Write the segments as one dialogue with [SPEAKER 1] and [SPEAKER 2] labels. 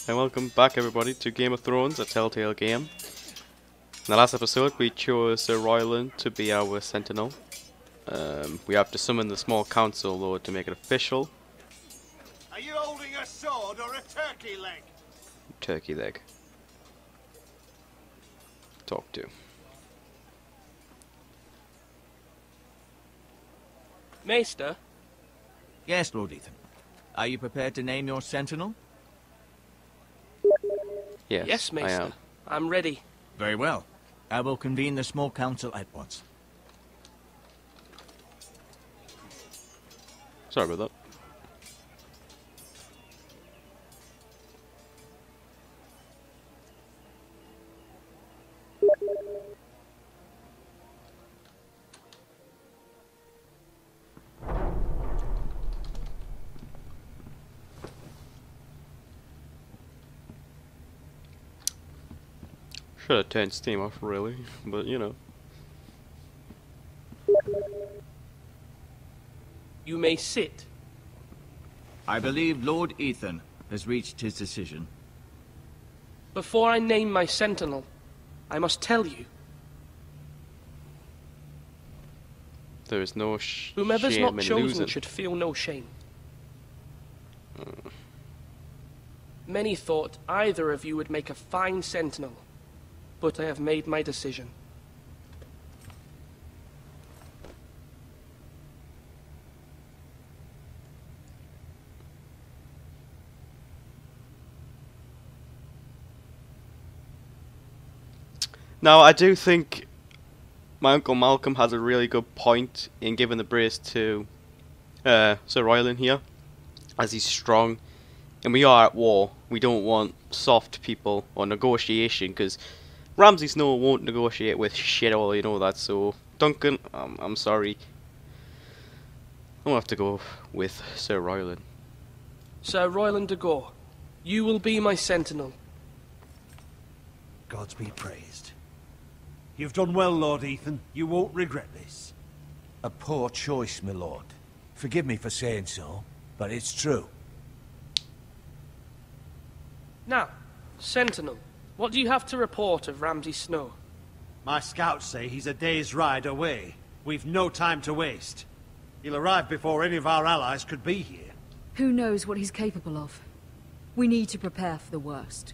[SPEAKER 1] And welcome back everybody to Game of Thrones, a Telltale game. In the last episode we chose Sir Royland to be our sentinel. We have to summon the small council though to make it official.
[SPEAKER 2] Are you holding a sword or a turkey leg?
[SPEAKER 1] Turkey leg. Talk to.
[SPEAKER 3] Maester?
[SPEAKER 4] Yes, Lord Ethan. Are you prepared to name your sentinel?
[SPEAKER 1] Yes,
[SPEAKER 3] Maester.
[SPEAKER 1] I am.
[SPEAKER 3] I'm ready.
[SPEAKER 4] Very well. I will convene the small council at once.
[SPEAKER 1] Sorry about that. Should have turned Steam off, really, but you know.
[SPEAKER 3] You may sit.
[SPEAKER 4] I believe Lord Ethan has reached his decision.
[SPEAKER 3] Before I name my sentinel, I must tell you.
[SPEAKER 1] There is no
[SPEAKER 3] Whomever's
[SPEAKER 1] shame
[SPEAKER 3] not
[SPEAKER 1] in
[SPEAKER 3] chosen
[SPEAKER 1] losing.
[SPEAKER 3] should feel no shame. Many thought either of you would make a fine sentinel, but I have made my decision.
[SPEAKER 1] Now, I do think my Uncle Malcolm has a really good point in giving the brace to Sir Royland here, as he's strong, and we are at war. We don't want soft people or negotiation, because Ramsay Snow won't negotiate with shit all, you know that, so Duncan, I'm sorry. I'll have to go with Sir Royland.
[SPEAKER 3] Sir Royland de Gore, you will be my sentinel.
[SPEAKER 2] Gods be praised. You've done well, Lord Ethan. You won't regret this.
[SPEAKER 5] A poor choice, my lord. Forgive me for saying so, but it's true.
[SPEAKER 3] Now, sentinel, what do you have to report of Ramsay Snow?
[SPEAKER 2] My scouts say he's a day's ride away. We've no time to waste. He'll arrive before any of our allies could be here.
[SPEAKER 6] Who knows what he's capable of? We need to prepare for the worst.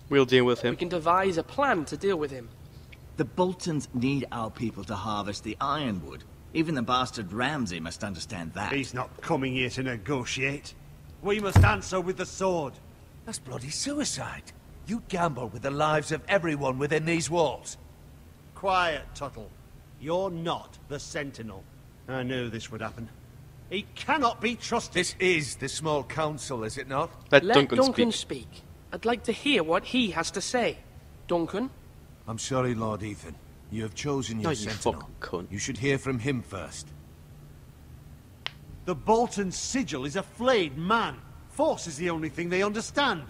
[SPEAKER 1] We'll deal with him.
[SPEAKER 3] We can devise a plan to deal with him.
[SPEAKER 4] The Boltons need our people to harvest the ironwood. Even the bastard Ramsey must understand that.
[SPEAKER 2] He's not coming here to negotiate. We must answer with the sword.
[SPEAKER 5] That's bloody suicide. You gamble with the lives of everyone within these walls.
[SPEAKER 2] Quiet, Tuttle. You're not the Sentinel. I knew this would happen. He cannot be trusted.
[SPEAKER 5] This is the small council, is it not?
[SPEAKER 1] Let
[SPEAKER 3] Let
[SPEAKER 1] Duncan speak.
[SPEAKER 3] speak. I'd like to hear what he has to say. Duncan?
[SPEAKER 5] I'm sorry, Lord Ethan. You have chosen your
[SPEAKER 1] You
[SPEAKER 5] sentinel.
[SPEAKER 1] fucking cunt.
[SPEAKER 5] You should hear from him first.
[SPEAKER 2] The Bolton sigil is a flayed man. Force is the only thing they understand.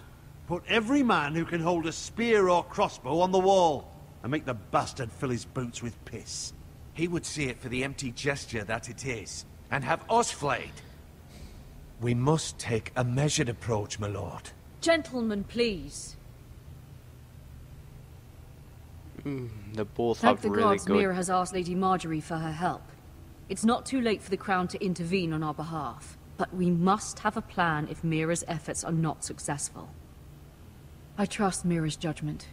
[SPEAKER 2] Put every man who can hold a spear or crossbow on the wall, and make the bastard fill his boots with piss.
[SPEAKER 5] He would see it for the empty gesture that it is, and have us flayed. We must take a measured approach, my lord.
[SPEAKER 6] Gentlemen, please.
[SPEAKER 1] They both
[SPEAKER 6] Thank
[SPEAKER 1] have
[SPEAKER 6] the
[SPEAKER 1] really
[SPEAKER 6] gods
[SPEAKER 1] good.
[SPEAKER 6] Mira has asked Lady Marjorie for her help. It's not too late for the Crown to intervene on our behalf, but we must have a plan if Mira's efforts are not successful. I trust Mira's judgment.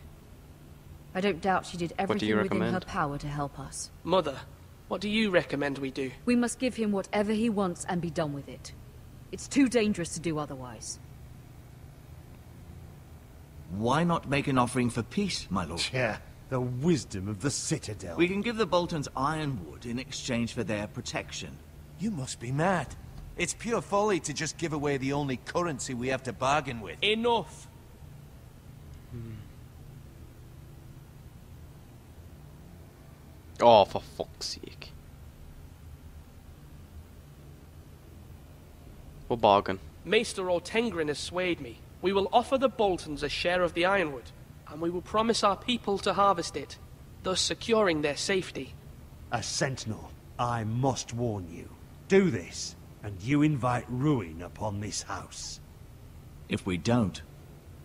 [SPEAKER 6] I don't doubt she did
[SPEAKER 1] do you
[SPEAKER 6] everything within her
[SPEAKER 1] recommend?
[SPEAKER 6] power to help us.
[SPEAKER 3] Mother, what do you recommend we do?
[SPEAKER 6] We must give him whatever he wants and be done with it. It's too dangerous to do otherwise.
[SPEAKER 4] Why not make an offering for peace, my lord?
[SPEAKER 2] Yeah, the wisdom of the Citadel.
[SPEAKER 4] We can give the Boltons ironwood in exchange for their protection.
[SPEAKER 5] You must be mad. It's pure folly to just give away the only currency we have to bargain with.
[SPEAKER 3] Enough!
[SPEAKER 1] Oh, for fuck's sake. We'll bargain.
[SPEAKER 3] Maester Ortengrin has swayed me. We will offer the Boltons a share of the ironwood, and we will promise our people to harvest it, thus securing their safety.
[SPEAKER 2] A sentinel, I must warn you. Do this, and you invite ruin upon this house.
[SPEAKER 4] If we don't,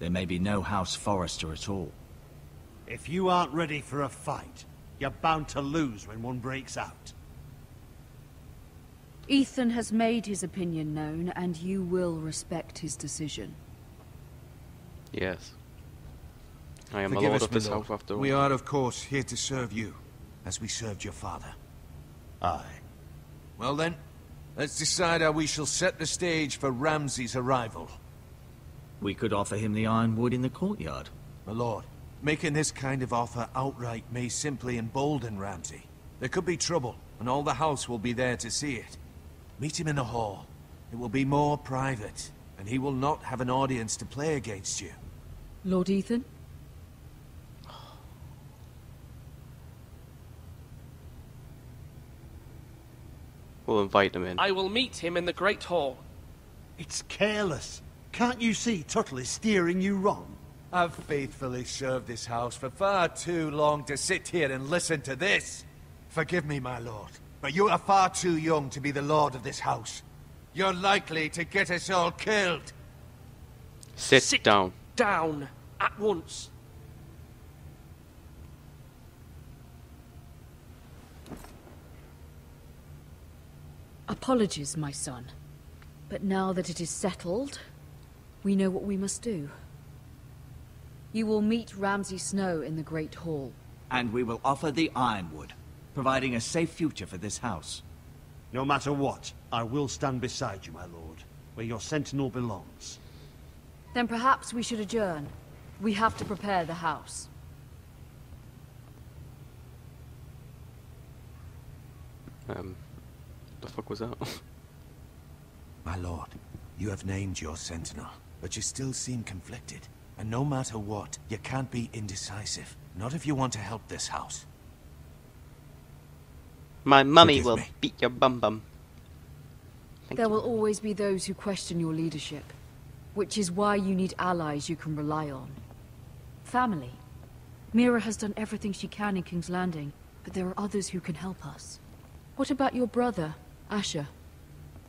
[SPEAKER 4] there may be no House Forrester at all.
[SPEAKER 2] If you aren't ready for a fight, you're bound to lose when one breaks out.
[SPEAKER 6] Ethan has made his opinion known, and you will respect his decision.
[SPEAKER 1] Yes. I am a
[SPEAKER 5] Forgive
[SPEAKER 1] lord
[SPEAKER 5] us,
[SPEAKER 1] of this
[SPEAKER 5] my lord.
[SPEAKER 1] house after all.
[SPEAKER 5] We are, of course, here to serve you, as we served your father.
[SPEAKER 2] Aye.
[SPEAKER 5] Well then, let's decide how we shall set the stage for Ramsey's arrival.
[SPEAKER 4] We could offer him the ironwood in the courtyard.
[SPEAKER 5] My lord, making this kind of offer outright may simply embolden Ramsey. There could be trouble, and all the house will be there to see it. Meet him in the hall. It will be more private, and he will not have an audience to play against you.
[SPEAKER 6] Lord Ethan?
[SPEAKER 1] We'll invite him in.
[SPEAKER 3] I will meet him in the Great Hall.
[SPEAKER 2] It's careless. Can't you see Tuttle is steering you wrong?
[SPEAKER 5] I've faithfully served this house for far too long to sit here and listen to this. Forgive me, my lord, but you are far too young to be the lord of this house. You're likely to get us all killed.
[SPEAKER 1] Sit down.
[SPEAKER 3] Down. At once.
[SPEAKER 6] Apologies, my son. But now that it is settled, we know what we must do. You will meet Ramsey Snow in the Great Hall.
[SPEAKER 4] And we will offer the ironwood, providing a safe future for this house.
[SPEAKER 2] No matter what, I will stand beside you, my lord, where your sentinel belongs.
[SPEAKER 6] Then perhaps we should adjourn. We have to prepare the house.
[SPEAKER 1] The fuck was that?
[SPEAKER 5] My lord, you have named your sentinel, but you still seem conflicted. And no matter what, you can't be indecisive. Not if you want to help this house.
[SPEAKER 1] My mummy
[SPEAKER 5] Forgive
[SPEAKER 1] will
[SPEAKER 5] me.
[SPEAKER 1] beat your bum bum.
[SPEAKER 6] There will always be those who question your leadership, which is why you need allies you can rely on. Family. Mira has done everything she can in King's Landing, but there are others who can help us. What about your brother, Asher?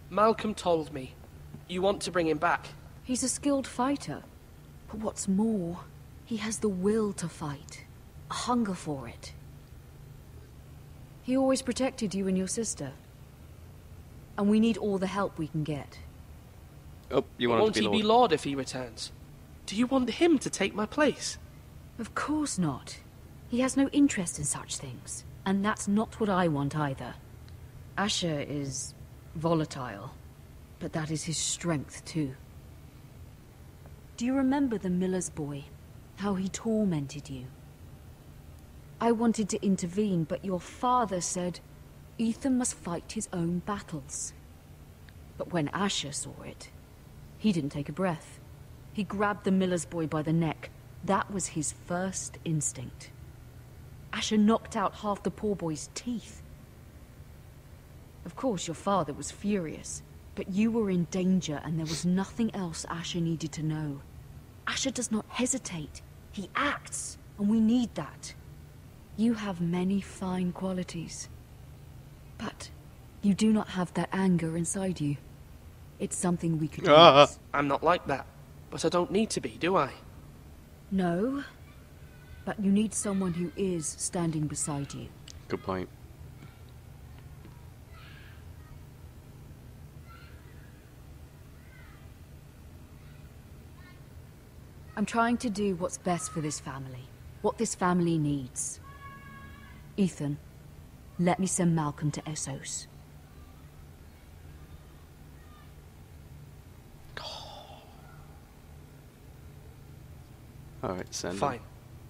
[SPEAKER 3] Malcolm told me. You want to bring him back.
[SPEAKER 6] He's a skilled fighter. But what's more, he has the will to fight. A hunger for it. He always protected you and your sister. And we need all the help we can get.
[SPEAKER 1] Oh, you want
[SPEAKER 3] Won't
[SPEAKER 1] to
[SPEAKER 3] he
[SPEAKER 1] be
[SPEAKER 3] be
[SPEAKER 1] lord?
[SPEAKER 3] Lord if he returns? Do you want him to take my place?
[SPEAKER 6] Of course not. He has no interest in such things. And that's not what I want either. Asher is volatile, but that is his strength too. Do you remember the miller's boy? How he tormented you? I wanted to intervene, but your father said Ethan must fight his own battles. But when Asher saw it, he didn't take a breath. He grabbed the miller's boy by the neck. That was his first instinct. Asher knocked out half the poor boy's teeth. Of course, your father was furious, but you were in danger and there was nothing else Asher needed to know. Asher does not hesitate. He acts, and we need that. You have many fine qualities. But you do not have that anger inside you. It's something we could use.
[SPEAKER 3] I'm not like that. But I don't need to be, do I?
[SPEAKER 6] No, but you need someone who is standing beside you.
[SPEAKER 1] Good point.
[SPEAKER 6] I'm trying to do what's best for this family. What this family needs. Ethan, let me send Malcolm to Essos.
[SPEAKER 1] Alright, send him.
[SPEAKER 3] Fine.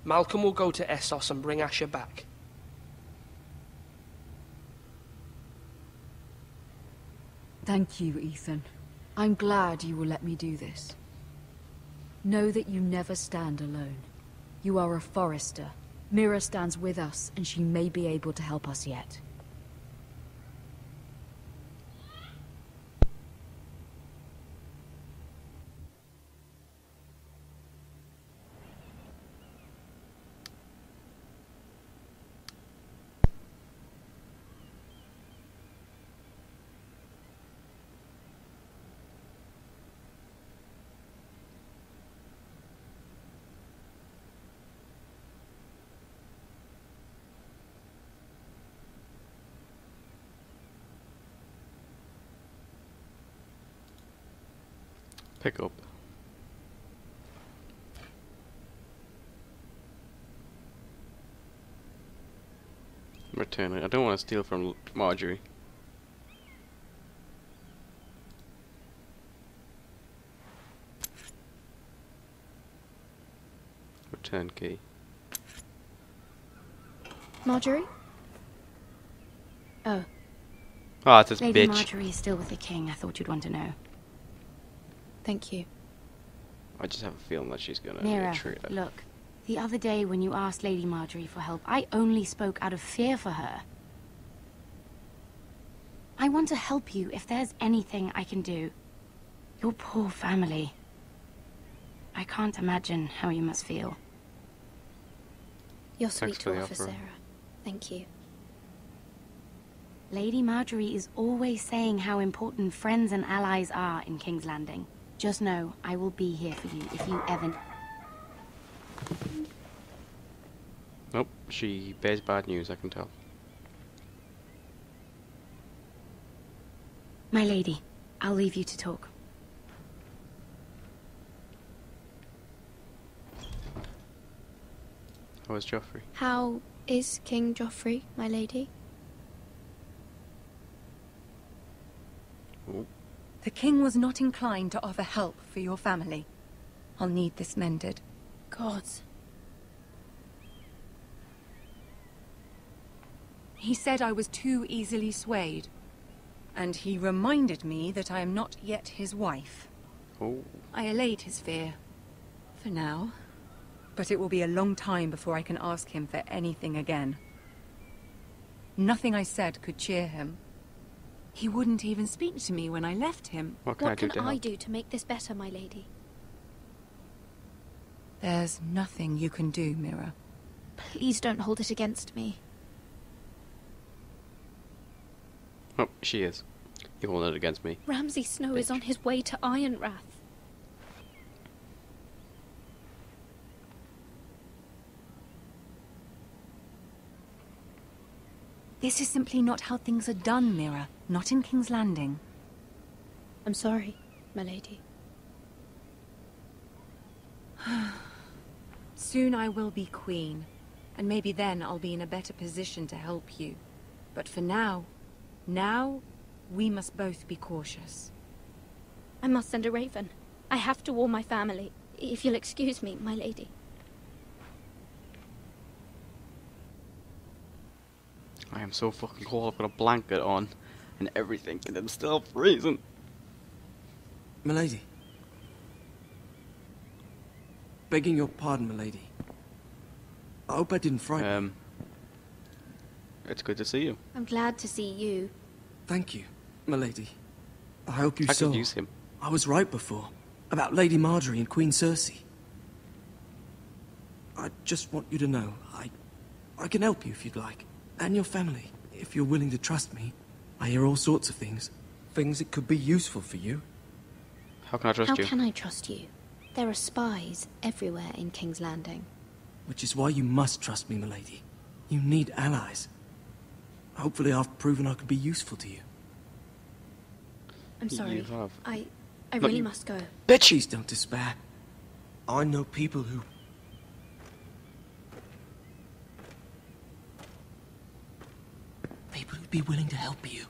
[SPEAKER 3] Malcolm will go to Essos and bring Asher back.
[SPEAKER 6] Thank you, Ethan. I'm glad you will let me do this. Know that you never stand alone. You are a Forrester. Mira stands with us, and she may be able to help us yet.
[SPEAKER 1] Pick up. Return it. I don't want to steal from Marjorie. Return key.
[SPEAKER 7] Marjorie? Oh,
[SPEAKER 1] Ah, it's this
[SPEAKER 7] Lady
[SPEAKER 1] bitch.
[SPEAKER 7] Marjorie is still with the king. I thought you'd want to know. Thank you.
[SPEAKER 1] I just have a feeling that she's gonna
[SPEAKER 7] Mira,
[SPEAKER 1] retreat.
[SPEAKER 7] look. The other day when you asked Lady Marjorie for help, I only spoke out of fear for her. I want to help you if there's anything I can do. Your poor family. I can't imagine how you must feel.
[SPEAKER 8] You're sweet
[SPEAKER 1] Thanks for
[SPEAKER 8] to
[SPEAKER 1] the
[SPEAKER 8] offer,
[SPEAKER 1] offer.
[SPEAKER 8] Sarah. Thank you.
[SPEAKER 7] Lady Marjorie is always saying how important friends and allies are in King's Landing. Just know, I will be here for you if you ever...
[SPEAKER 1] Nope, she bears bad news, I can tell.
[SPEAKER 7] My lady, I'll leave you to talk.
[SPEAKER 1] How is Joffrey?
[SPEAKER 8] How is King Joffrey, my lady?
[SPEAKER 1] Oh,
[SPEAKER 6] The king was not inclined to offer help for your family. I'll need this mended.
[SPEAKER 8] Gods.
[SPEAKER 6] He said I was too easily swayed. And he reminded me that I am not yet his wife.
[SPEAKER 1] oh.
[SPEAKER 6] I allayed his fear. For now. But it will be a long time before I can ask him for anything again. Nothing I said could cheer him. He wouldn't even speak to me when I left him.
[SPEAKER 1] What can I
[SPEAKER 8] What
[SPEAKER 1] do
[SPEAKER 8] can
[SPEAKER 1] to
[SPEAKER 8] I
[SPEAKER 1] help?
[SPEAKER 8] do to make this better, my lady?
[SPEAKER 6] There's nothing you can do, Mira.
[SPEAKER 8] Please don't hold it against me.
[SPEAKER 1] Oh, she is. You hold it against me.
[SPEAKER 8] Ramsay Snow is
[SPEAKER 1] Bitch.
[SPEAKER 8] on his way to Ironrath.
[SPEAKER 6] This is simply not how things are done, Mira. Not in King's Landing.
[SPEAKER 8] I'm sorry, my lady.
[SPEAKER 6] Soon I will be queen, and maybe then I'll be in a better position to help you. But for now, we must both be cautious.
[SPEAKER 8] I must send a raven. I have to warn my family. If you'll excuse me, my lady.
[SPEAKER 1] I am so fucking cold. I've got a blanket on and everything, and I'm still freezing.
[SPEAKER 9] Milady. Begging your pardon, milady. I hope I didn't frighten you.
[SPEAKER 1] It's good to see you.
[SPEAKER 8] I'm glad to see you.
[SPEAKER 9] Thank you, milady. I hope you
[SPEAKER 1] I
[SPEAKER 9] saw.
[SPEAKER 1] could use him.
[SPEAKER 9] I was right before. About Lady Marjorie and Queen Cersei. I just want you to know, I can help you if you'd like. And your family, if you're willing to trust me. I hear all sorts of things. Things that could be useful for you.
[SPEAKER 1] How can I trust
[SPEAKER 8] How
[SPEAKER 1] you?
[SPEAKER 8] can I trust you? There are spies everywhere in King's Landing.
[SPEAKER 9] Which is why you must trust me, milady. You need allies. Hopefully I've proven I could be useful to you.
[SPEAKER 8] I'm sorry.
[SPEAKER 1] You have.
[SPEAKER 8] I
[SPEAKER 1] No,
[SPEAKER 8] really
[SPEAKER 1] you-
[SPEAKER 8] must go.
[SPEAKER 9] Please don't despair. I know people who... People who'd be willing to help you.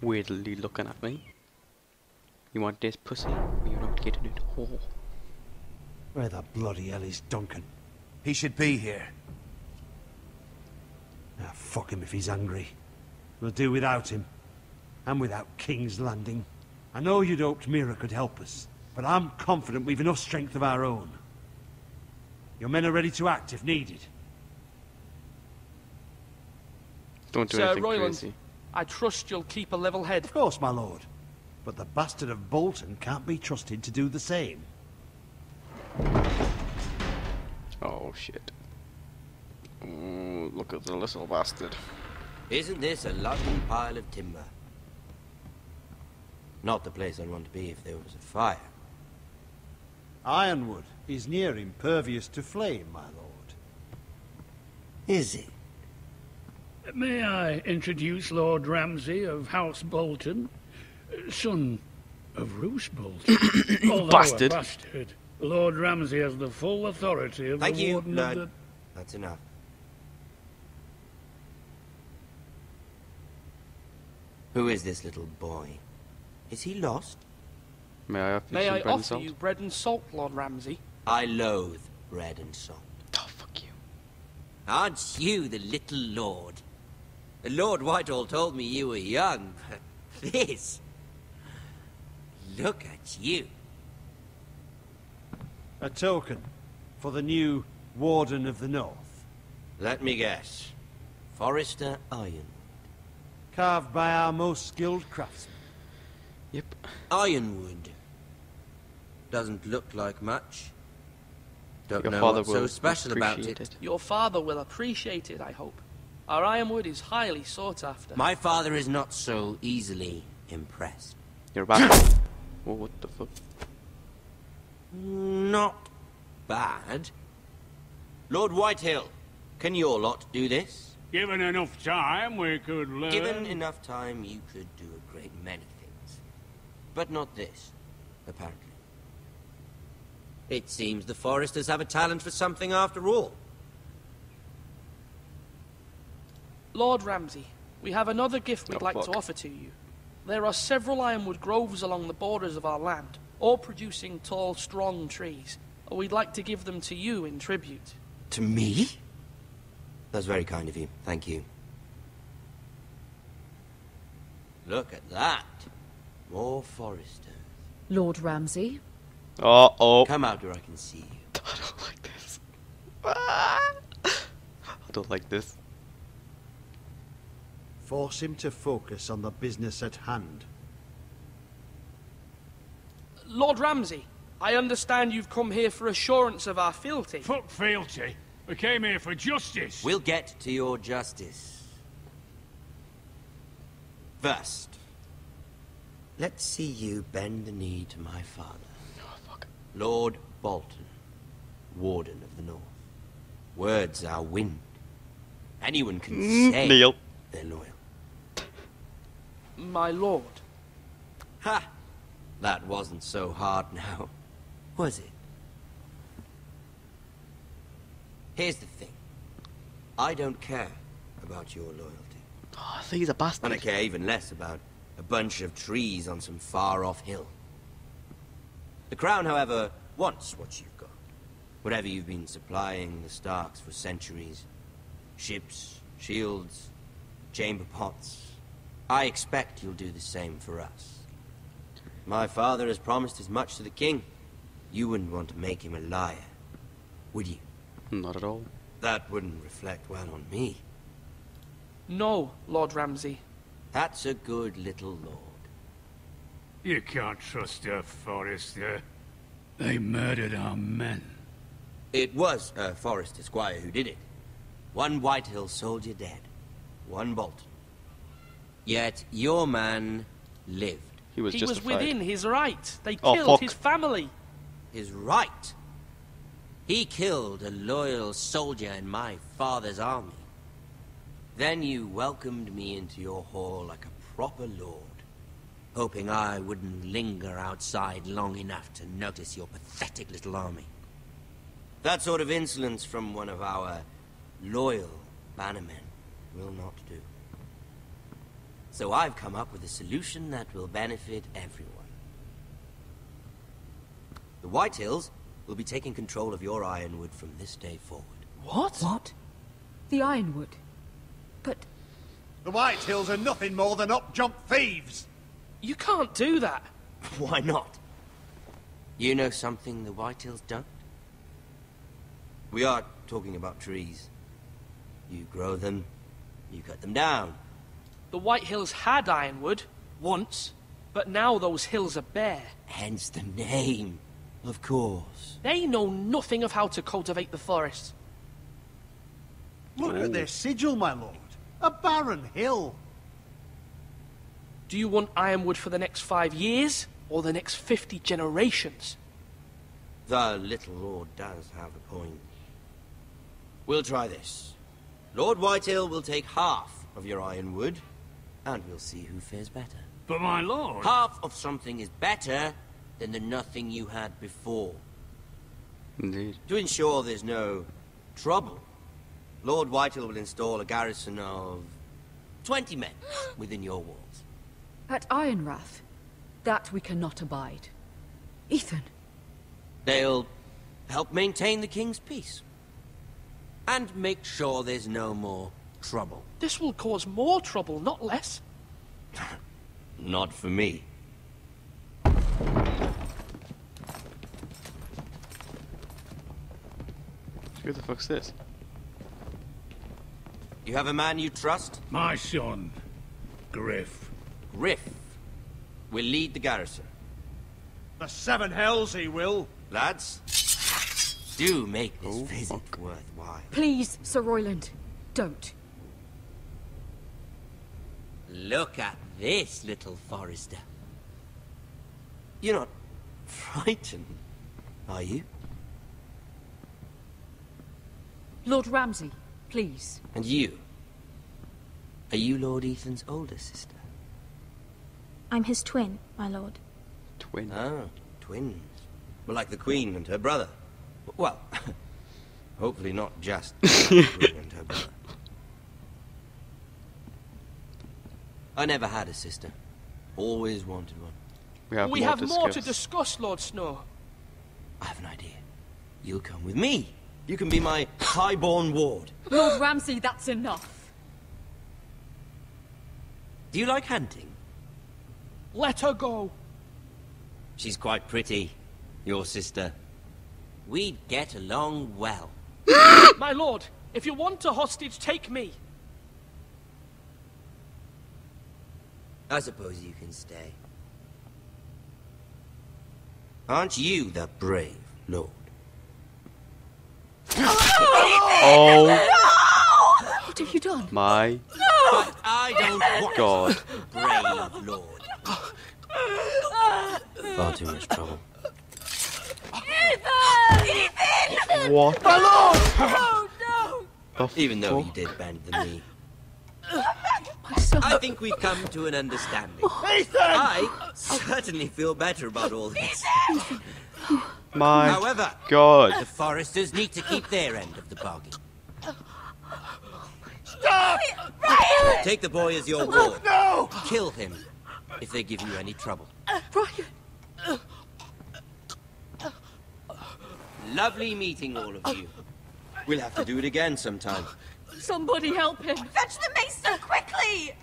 [SPEAKER 1] Weirdly looking at me. You want this pussy, or you're not getting it? Oh.
[SPEAKER 2] Where the bloody hell is Duncan?
[SPEAKER 5] He should be here.
[SPEAKER 2] Ah, fuck him if he's hungry. We'll do without him. And without King's Landing. I know you'd hoped Mira could help us, but I'm confident we've enough strength of our own. Your men are ready to act if needed.
[SPEAKER 1] Don't do
[SPEAKER 3] Sir
[SPEAKER 1] anything
[SPEAKER 3] Royland,
[SPEAKER 1] crazy.
[SPEAKER 3] I trust you'll keep a level head.
[SPEAKER 2] Of course, my lord. But the bastard of Bolton can't be trusted to do the same.
[SPEAKER 1] Oh shit. Ooh, look at the little bastard.
[SPEAKER 10] Isn't this a lovely pile of timber? Not the place I'd want to be if there was a fire.
[SPEAKER 2] Ironwood is near impervious to flame, my lord.
[SPEAKER 10] Is it?
[SPEAKER 11] May I introduce Lord Ramsey of House Bolton, son of Roose Bolton? Although
[SPEAKER 1] Bastard.
[SPEAKER 11] a bastard, Lord Ramsey has the full authority of
[SPEAKER 10] Thank
[SPEAKER 11] the
[SPEAKER 10] you,
[SPEAKER 11] Warden
[SPEAKER 10] Lord.
[SPEAKER 11] of the...
[SPEAKER 10] That's enough. Who is this little boy? Is he lost?
[SPEAKER 1] May I offer you
[SPEAKER 3] May
[SPEAKER 1] some
[SPEAKER 3] I
[SPEAKER 1] bread and
[SPEAKER 3] offer
[SPEAKER 1] salt?
[SPEAKER 3] you bread and salt, Lord Ramsey?
[SPEAKER 10] I loathe bread and salt.
[SPEAKER 1] Oh, fuck you.
[SPEAKER 10] Aren't you the little lord? The Lord Whitehall told me you were young, but this... Look at you.
[SPEAKER 2] A token for the new Warden of the North.
[SPEAKER 10] Let me guess. Forrester Ironwood.
[SPEAKER 2] Carved by our most skilled craftsmen.
[SPEAKER 1] Yep.
[SPEAKER 10] Ironwood. Doesn't look like much. Don't
[SPEAKER 1] Your
[SPEAKER 10] know
[SPEAKER 1] father
[SPEAKER 10] what's so
[SPEAKER 1] will
[SPEAKER 10] special about
[SPEAKER 1] appreciate
[SPEAKER 10] it.
[SPEAKER 3] Your father will appreciate it, I hope. Our ironwood is highly sought after.
[SPEAKER 10] My father is not so easily impressed.
[SPEAKER 1] You're a bastard. Oh, what the fuck?
[SPEAKER 10] Not bad. Lord Whitehill, can your lot do this?
[SPEAKER 11] Given enough time, we could learn...
[SPEAKER 10] Given enough time, you could do a great many things. But not this, apparently. It seems the Foresters have a talent for something after all.
[SPEAKER 3] Lord Ramsey, we have another gift we'd
[SPEAKER 1] Oh,
[SPEAKER 3] like
[SPEAKER 1] fuck.
[SPEAKER 3] to offer to you. There are several ironwood groves along the borders of our land, all producing tall, strong trees. We'd like to give them to you in tribute.
[SPEAKER 10] To me? That's very kind of you. Thank you. Look at that. More Foresters.
[SPEAKER 6] Lord Ramsey?
[SPEAKER 1] Oh.
[SPEAKER 10] Come out where I can see you.
[SPEAKER 1] I don't like this. I don't like this.
[SPEAKER 2] Force him to focus on the business at hand.
[SPEAKER 3] Lord Ramsey, I understand you've come here for assurance of our fealty.
[SPEAKER 11] Fuck fealty. We came here for justice.
[SPEAKER 10] We'll get to your justice. First, let's see you bend the knee to my father.
[SPEAKER 1] Oh, fuck.
[SPEAKER 10] Lord Bolton, Warden of the North. Words are wind. Anyone can say
[SPEAKER 1] Neil.
[SPEAKER 10] they're loyal.
[SPEAKER 3] My lord.
[SPEAKER 10] Ha! That wasn't so hard now, was it? Here's the thing. I don't care about your loyalty.
[SPEAKER 1] Oh, I think he's a bastard.
[SPEAKER 10] And I care even less about a bunch of trees on some far-off hill. The Crown, however, wants what you've got. Whatever you've been supplying the Starks for centuries. Ships, shields, chamber pots. I expect you'll do the same for us. My father has promised as much to the king. You wouldn't want to make him a liar, would you?
[SPEAKER 1] Not at all.
[SPEAKER 10] That wouldn't reflect well on me.
[SPEAKER 3] No, Lord Ramsey.
[SPEAKER 10] That's a good little lord.
[SPEAKER 11] You can't trust a Forester. They murdered our men.
[SPEAKER 10] It was a Forester squire who did it. One Whitehill soldier dead. One Bolton. Yet your man lived.
[SPEAKER 1] He was
[SPEAKER 3] He
[SPEAKER 1] justified.
[SPEAKER 3] was within his right. They
[SPEAKER 1] Oh,
[SPEAKER 3] killed
[SPEAKER 1] fuck.
[SPEAKER 3] his family.
[SPEAKER 10] His right. He killed a loyal soldier in my father's army. Then you welcomed me into your hall like a proper lord, hoping I wouldn't linger outside long enough to notice your pathetic little army. That sort of insolence from one of our loyal bannermen will not do. So I've come up with a solution that will benefit everyone. The Whitehills will be taking control of your ironwood from this day forward.
[SPEAKER 3] What?
[SPEAKER 6] What? The Ironwood? But...
[SPEAKER 2] The Whitehills are nothing more than up-jump thieves!
[SPEAKER 3] You can't do that.
[SPEAKER 10] Why not? You know something the Whitehills don't? We are talking about trees. You grow them, you cut them down.
[SPEAKER 3] The White Hills had ironwood, once, but now those hills are bare.
[SPEAKER 10] Hence the name, of course.
[SPEAKER 3] They know nothing of how to cultivate the forest.
[SPEAKER 2] Look at their sigil, my lord. A barren hill.
[SPEAKER 3] Do you want Ironwood for the next 5 years, or the next 50 generations?
[SPEAKER 10] The little lord does have a point. We'll try this. Lord Whitehill will take half of your ironwood, and we'll see who fares better.
[SPEAKER 11] But my lord...
[SPEAKER 10] Half of something is better than the nothing you had before.
[SPEAKER 1] Indeed.
[SPEAKER 10] To ensure there's no trouble, Lord Whitehill will install a garrison of 20 men within your walls.
[SPEAKER 6] At Ironrath? That we cannot abide. Ethan.
[SPEAKER 10] They'll help maintain the king's peace. And make sure there's no more trouble.
[SPEAKER 3] This will cause more trouble, not less.
[SPEAKER 10] Not for me.
[SPEAKER 1] Who the fuck's this?
[SPEAKER 10] You have a man you trust?
[SPEAKER 11] My son, Griff.
[SPEAKER 10] Griff will lead the garrison.
[SPEAKER 2] The seven hells he will.
[SPEAKER 10] Lads, do make this visit worthwhile.
[SPEAKER 6] Please, Sir Royland, don't.
[SPEAKER 10] Look at this, little Forester. You're not frightened, are you?
[SPEAKER 6] Lord Ramsey, please.
[SPEAKER 10] And you? Are you Lord Ethan's older sister?
[SPEAKER 8] I'm his twin, my lord.
[SPEAKER 1] Twin.
[SPEAKER 10] Oh, twins. Well, like the Queen and her brother. Well, hopefully not just the Queen and her brother. I never had a sister. Always wanted one.
[SPEAKER 3] We have more to discuss, Lord Snow.
[SPEAKER 10] I have an idea. You'll come with me. You can be my highborn ward.
[SPEAKER 6] Lord Ramsey, that's enough.
[SPEAKER 10] Do you like hunting?
[SPEAKER 3] Let her go.
[SPEAKER 10] She's quite pretty, your sister. We'd get along well.
[SPEAKER 3] My lord, if you want a hostage, take me.
[SPEAKER 10] I suppose you can stay. Aren't you the brave lord?
[SPEAKER 1] Oh.
[SPEAKER 6] What have you done?
[SPEAKER 1] My
[SPEAKER 10] But I don't want
[SPEAKER 1] God.
[SPEAKER 10] the brave lord. Far too much trouble.
[SPEAKER 8] Ethan!
[SPEAKER 1] What?
[SPEAKER 2] My lord!
[SPEAKER 8] Oh, no!
[SPEAKER 10] Even though you did bend the knee.
[SPEAKER 6] My son.
[SPEAKER 10] I think we've come to an understanding.
[SPEAKER 2] Ethan!
[SPEAKER 10] I certainly feel better about all this.
[SPEAKER 1] My
[SPEAKER 10] However,
[SPEAKER 1] God.
[SPEAKER 10] the Foresters need to keep their end of the bargain.
[SPEAKER 2] Stop!
[SPEAKER 8] Ryan!
[SPEAKER 10] Take the boy as your ward.
[SPEAKER 2] No!
[SPEAKER 10] Kill him if they give you any trouble.
[SPEAKER 6] Ryan.
[SPEAKER 10] Lovely meeting all of you. We'll have to do it again sometime.
[SPEAKER 6] Somebody help him.
[SPEAKER 8] Fetch the maester, quickly!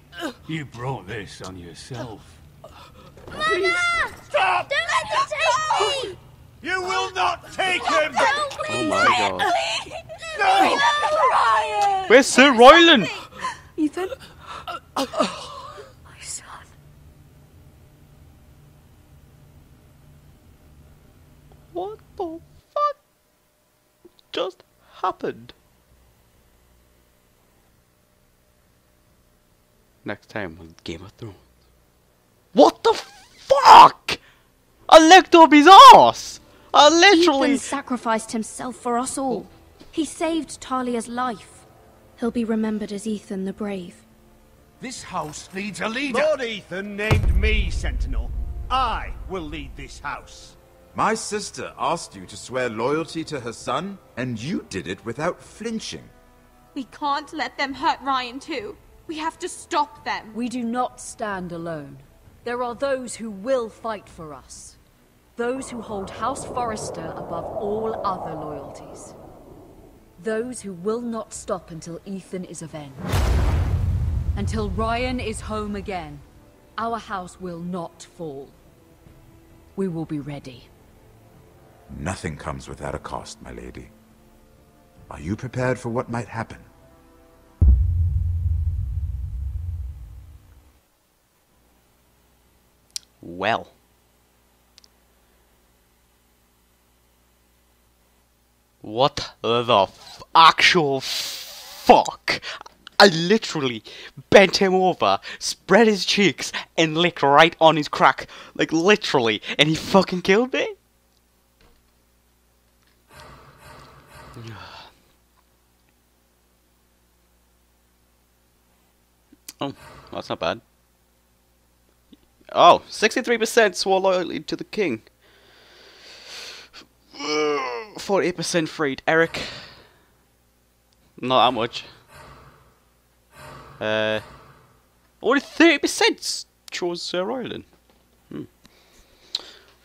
[SPEAKER 11] You brought this on yourself.
[SPEAKER 8] Mama!
[SPEAKER 2] Stop!
[SPEAKER 8] Don't let them take me!
[SPEAKER 2] You will not take him!
[SPEAKER 8] Help me!
[SPEAKER 1] Oh my God.
[SPEAKER 8] Please!
[SPEAKER 2] No!
[SPEAKER 8] Ryan!
[SPEAKER 1] Where's Sir Royland?
[SPEAKER 6] Ethan. My son.
[SPEAKER 1] What the fuck just happened? Next time on Game of Thrones. What the fuck? I licked up his ass! I literally...
[SPEAKER 8] Ethan sacrificed himself for us all. He saved Talia's life. He'll be remembered as Ethan the Brave.
[SPEAKER 5] This house needs a leader.
[SPEAKER 2] Lord Ethan named me Sentinel. I will lead this house.
[SPEAKER 12] My sister asked you to swear loyalty to her son, and you did it without flinching.
[SPEAKER 13] We can't let them hurt Ryan too. We have to stop them.
[SPEAKER 6] We do not stand alone. There are those who will fight for us. Those who hold House Forrester above all other loyalties. Those who will not stop until Ethan is avenged. Until Ryan is home again, our house will not fall. We will be ready.
[SPEAKER 12] Nothing comes without a cost, my lady. Are you prepared for what might happen?
[SPEAKER 1] Well. What the actual fuck? I literally bent him over, spread his cheeks, and licked right on his crack. Like, literally. And he fucking killed me? Oh, well, that's not bad. Oh, 63% swore loyalty to the king. 48% freed. Eric. Not that much. Only 30% chose Sir Royland. Well,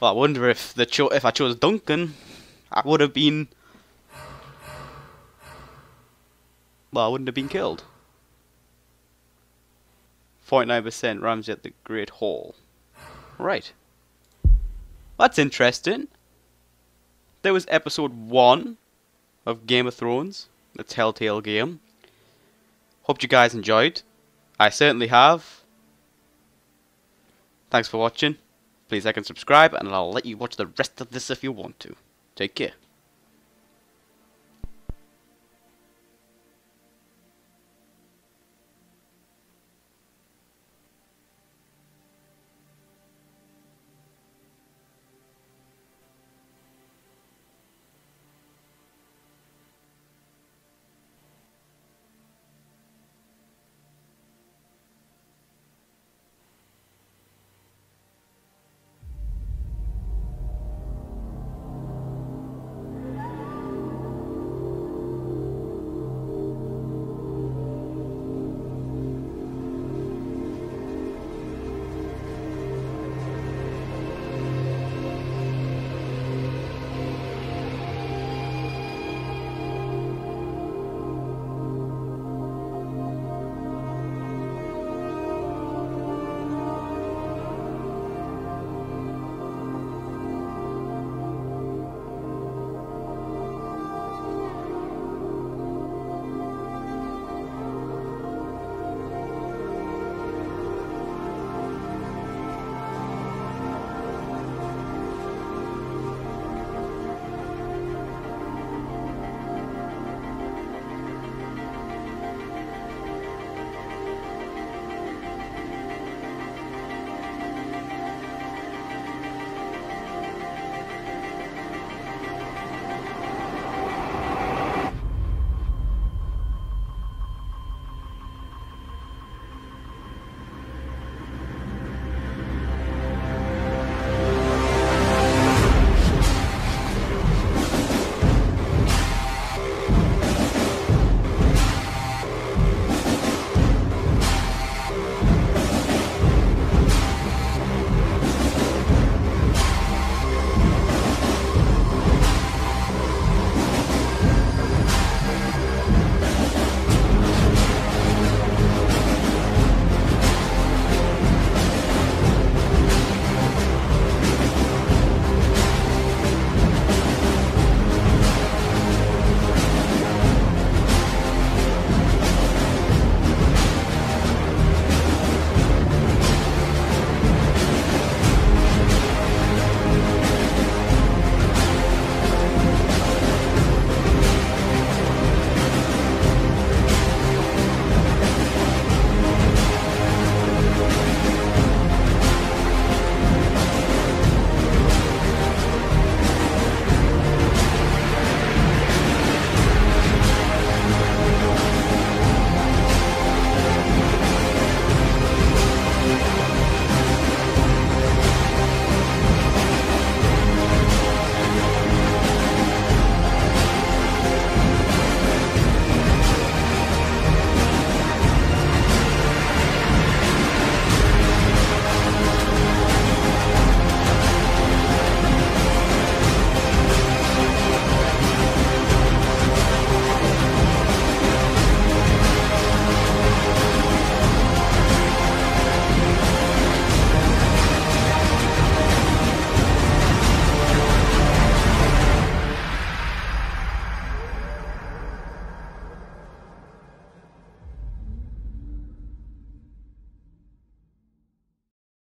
[SPEAKER 1] I wonder if if I chose Duncan, I would have been. Well, I wouldn't have been killed. 49% Ramsey at the Great Hall. Right. That's interesting. There was episode 1 of Game of Thrones, the Telltale game. Hope you guys enjoyed. I certainly have. Thanks for watching. Please like and subscribe, and I'll let you watch the rest of this if you want to. Take care.